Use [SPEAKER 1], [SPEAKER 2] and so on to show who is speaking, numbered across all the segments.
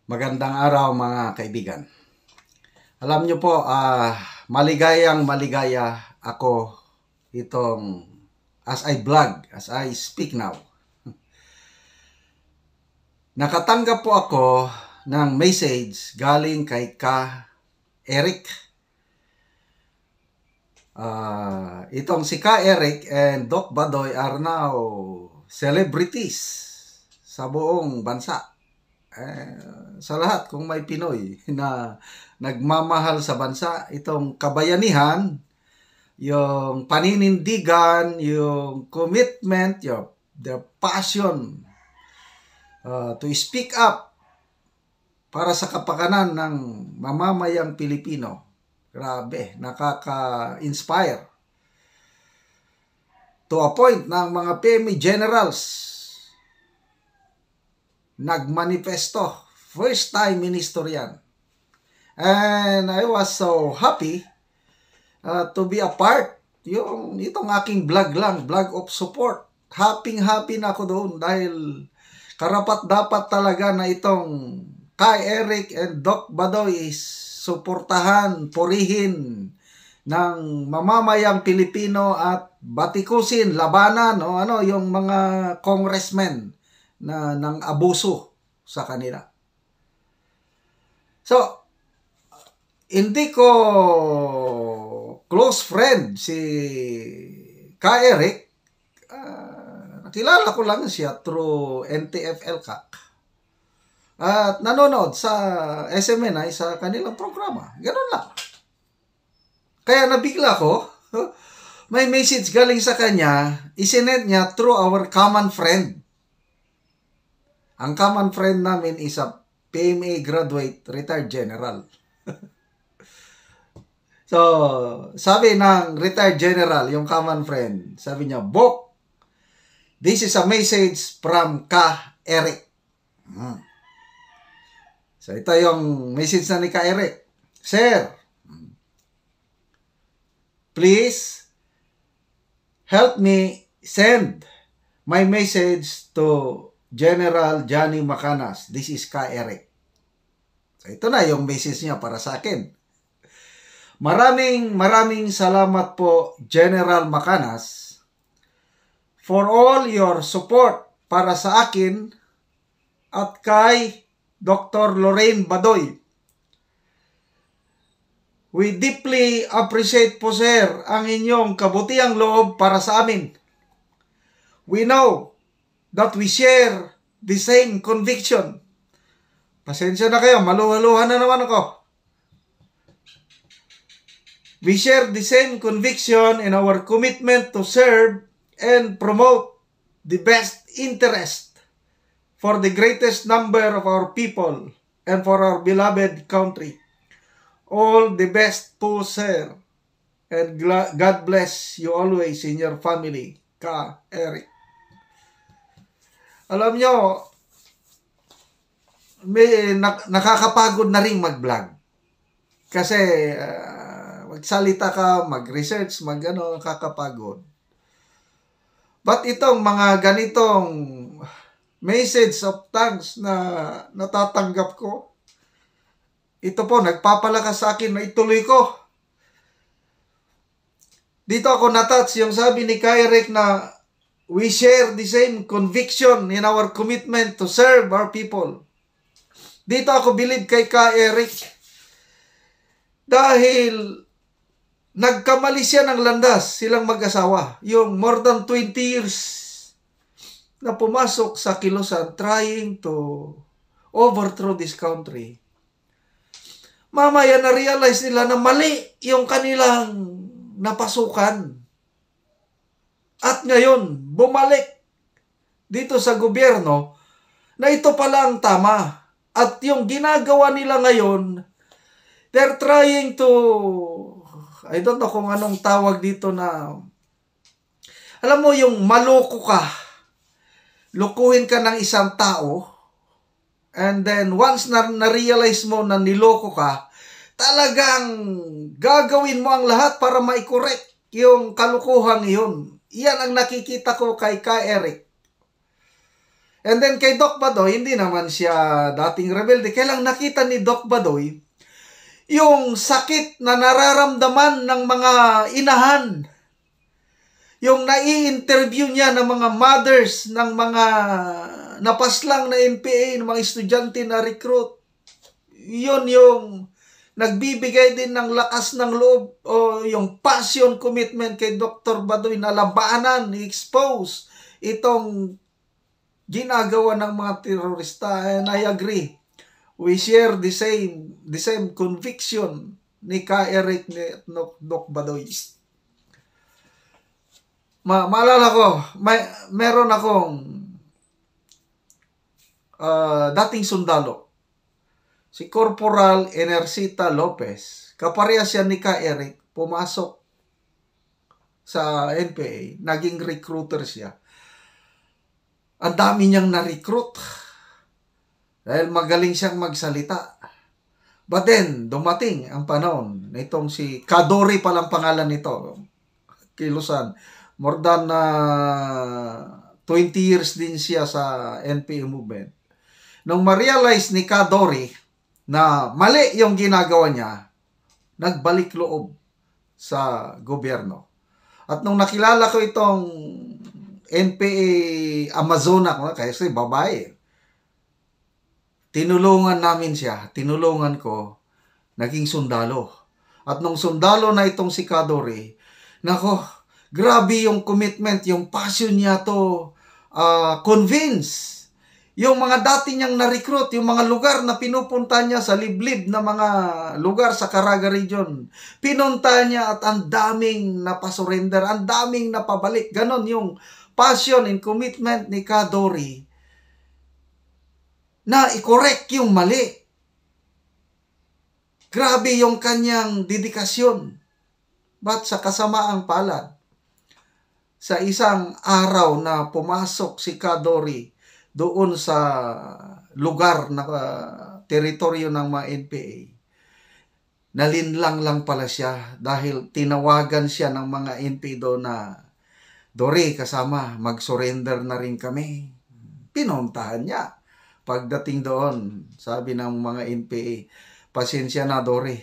[SPEAKER 1] Magandang araw mga kaibigan. Alam nyo po, maligayang maligaya ako itong as I vlog, as I speak now. Nakatanggap po ako ng message galing kay Ka Eric. Itong si Ka Eric and Doc Badoy are now celebrities sa buong bansa. Sa lahat, kung may Pinoy na nagmamahal sa bansa, itong kabayanihan, yung paninindigan, yung commitment, the passion to speak up para sa kapakanan ng mamamayang Pilipino. Grabe, nakaka-inspire. To a point ng mga PMA generals nagmanifesto. First time minister yan. And I was so happy to be a part. Itong aking vlog lang, vlog of support. Happy na ako doon dahil karapat-dapat talaga na itong Ka Eric and Doc Badoy is suportahan, purihin ng mamamayang Pilipino at batikusin, labanan, yung mga congressmen na ng abuso sa kanila. So, hindi ko close friend si Ka Eric. Nakilala ko lang siya through NTFL CAC. At nanonood sa SMNI sa kanilang programa. Ganun lang. Kaya nabigla ko. May message galing sa kanya. Isinend niya through our common friend. Ang common friend namin is a PMA graduate, retired general. So, sabi ng retired general, yung common friend, sabi niya, Bok, this is a message from Ka Eric. So, ito yung message na ni Ka Eric. Sir, please help me send my message to General Johnny Macanas. This is Ka Eric. So, ito na yung message niya para sa akin. Maraming salamat po, General Macanas, for all your support para sa akin at kay Dr. Lorraine Badoy. We deeply appreciate po, sir, ang inyong kabutiang loob para sa amin. We know that we share the same conviction. Pasensya na kayo, maluhaluhan na naman ako. We share the same conviction in our commitment to serve and promote the best interest for the greatest number of our people and for our beloved country. All the best po, sir. And God bless you always in your family. Ka Eric. Alam nyo, nakakapagod na rin mag-vlog. Kasi magsalita ka, mag-research, nakakapagod. But itong mga ganitong message of thanks na natatanggap ko, ito po, nagpapalakas sa akin na ituloy ko. Dito ako natouch yung sabi ni Ka Eric na we share the same conviction in our commitment to serve our people. Dito ako believe kay Ka Eric. Dahil nagkamali siya ng landas silang mag-asawa. Yung more than 20 years na pumasok sa kilusan trying to overthrow this country. Mamaya na-realize nila na mali yung kanilang napasukan. At ngayon, bumalik dito sa gobyerno na ito pala ang tama. At yung ginagawa nila ngayon, they're trying to, I don't know kung anong tawag dito na, alam mo yung maloko ka, lukuhin ka ng isang tao, and then once na-realize mo na niloko ka, talagang gagawin mo ang lahat para ma-correct yung kalukuhang yun. Iyan ang nakikita ko kay Ka Eric. And then kay Doc Badoy, hindi naman siya dating rebelde. Kailang nakita ni Doc Badoy yung sakit na nararamdaman ng mga inahan. Yung nai-interview niya ng mga mothers, ng mga napaslang na NPA, ng mga estudyante na recruit. Yun yung nagbibigay din ng lakas ng loob o yung passion, commitment kay Dr. Badoy na labanan, expose itong ginagawa ng mga terorista. And I agree. We share the same conviction ni Ka Eric ni Doc Badoy. Maalala ko, meron akong dating sundalo, si Corporal Enercita Lopez. Kaparehas siya ni Ka Eric, pumasok sa NPA, naging recruiter siya. Ang dami niyang na-recruit dahil magaling siyang magsalita. But then, dumating ang panahon na itong si Kadori palang pangalan nito, kilusan. More than 20 years din siya sa NPA movement. Nung ma-realize ni Kadori na mali yung ginagawa niya, nagbalik loob sa gobyerno. At nung nakilala ko itong NPA Amazona, kasi babae, tinulungan namin siya, tinulungan ko, naging sundalo. At nung sundalo na itong si Kadori, nako, grabe yung commitment, yung passion niya to convince. Yung mga dati niyang na-recruit, yung mga lugar na pinupunta niya sa liblib na mga lugar sa Caraga region, pinunta niya at ang daming napasurrender, ang daming napabalik. Ganon yung passion and commitment ni Kadori na i-correct yung mali. Grabe yung kanyang dedikasyon. But sa kasamaang palad, sa isang araw na pumasok si Kadori doon sa lugar na teritoryo ng mga NPA, nalinlang lang pala siya dahil tinawagan siya ng mga NPA doon na, Dori, kasama, mag-surrender na rin kami. Pinuntahan niya. Pagdating doon, sabi ng mga NPA, pasensya na, Dori.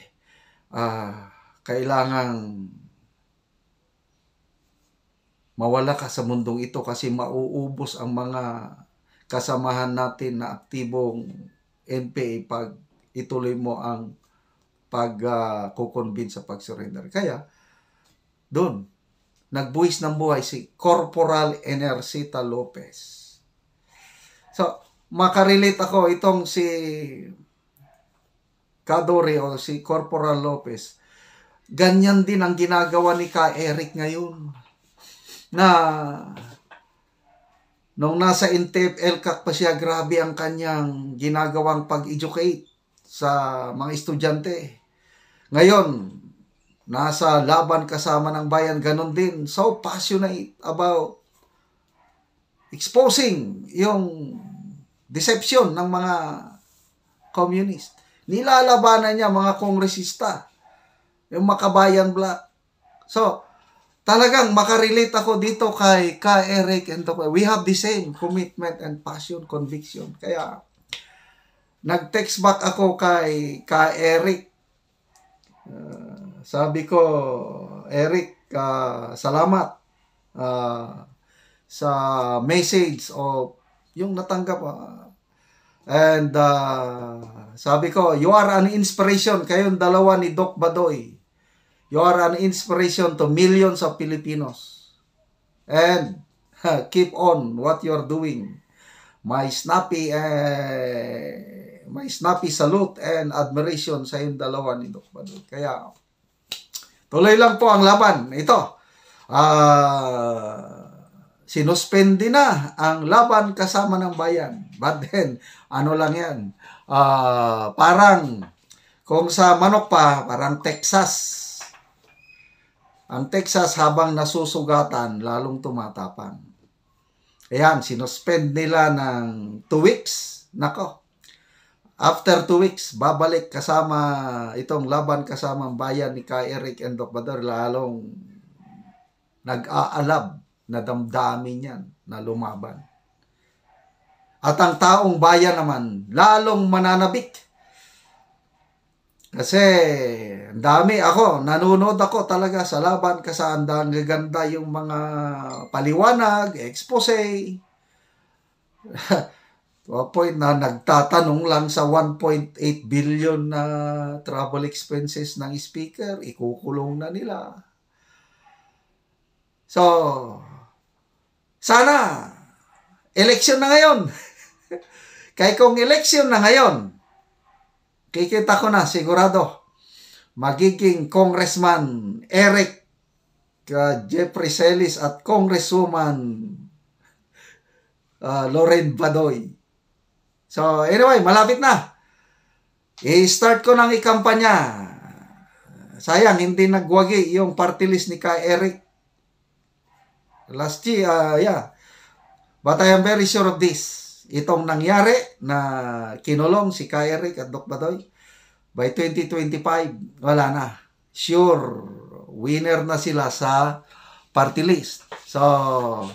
[SPEAKER 1] Kailangang mawala ka sa mundong ito kasi mauubos ang mga kasamahan natin na aktibong NPA pag ituloy mo ang pag-convince sa pag-surrender. Kaya, doon, nagbuwis ng buhay si Corporal Enercita Lopez. So, makarelate ako itong si Kadori o si Corporal Lopez. Ganyan din ang ginagawa ni Ka Eric ngayon. Na nung nasa INTEP, LCAC pa siya, grabe ang kanyang ginagawang pag-educate sa mga estudyante. Ngayon, nasa laban kasama ng bayan, ganon din. So passionate about exposing yung deception ng mga communist. Nilalabanan niya mga kongresista, yung Makabayan Black. So, talagang makarelate ako dito kay Ka Eric and Doc. We have the same commitment and passion, conviction. Kaya, nag-text back ako kay Ka Eric. Sabi ko, Eric, salamat sa message o yung natanggap. And sabi ko, you are an inspiration. Kayong dalawa ni Doc Badoy. You are an inspiration to millions of Filipinos. And keep on what you're doing. My snappy salute and admiration sa yung dalawa ni Doc Badoy. Kaya, tuloy lang po ang laban. Ito, sinuspende na ang laban kasama ng bayan. But then, ano lang yan, parang, kung sa manok pa, parang Texas. Ang Texas habang nasusugatan, lalong tumatapang. Ayan, sinuspend nila ng 2 weeks. Nako, after 2 weeks, babalik kasama itong laban kasama ang bayan ni Ka Eric and Doc Badoy, lalong nag-aalab na damdamin yan na lumaban. At ang taong bayan naman, lalong mananabik. Kasi, ang dami ako, nanonood ako talaga sa laban kasi ang gaganda yung mga paliwanag, expose. To a point na nagtatanong lang sa 1.8 billion na travel expenses ng speaker, ikukulong na nila. So, sana, election na ngayon. Kaya kung election na ngayon, kikita ko na sigurado, magiging Congressman Eric Jeffrey Celis at Congresswoman Loren Badoy. So, anyway, malapit na. I-start ko nang ikampanya. Sayang, hindi nagwagi yung party list ni Kay Eric. Last year, yeah. But I am very sure of this. Itong nangyari na kinulong si Kay Eric at Doc Badoy, by 2025, wala na. Sure, winner na sila sa party list. So,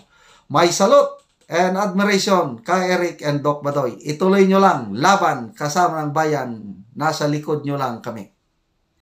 [SPEAKER 1] may salute and admiration kay Eric and Doc Badoy. Ituloy nyo lang, laban kasama ng bayan, nasa likod nyo lang kami.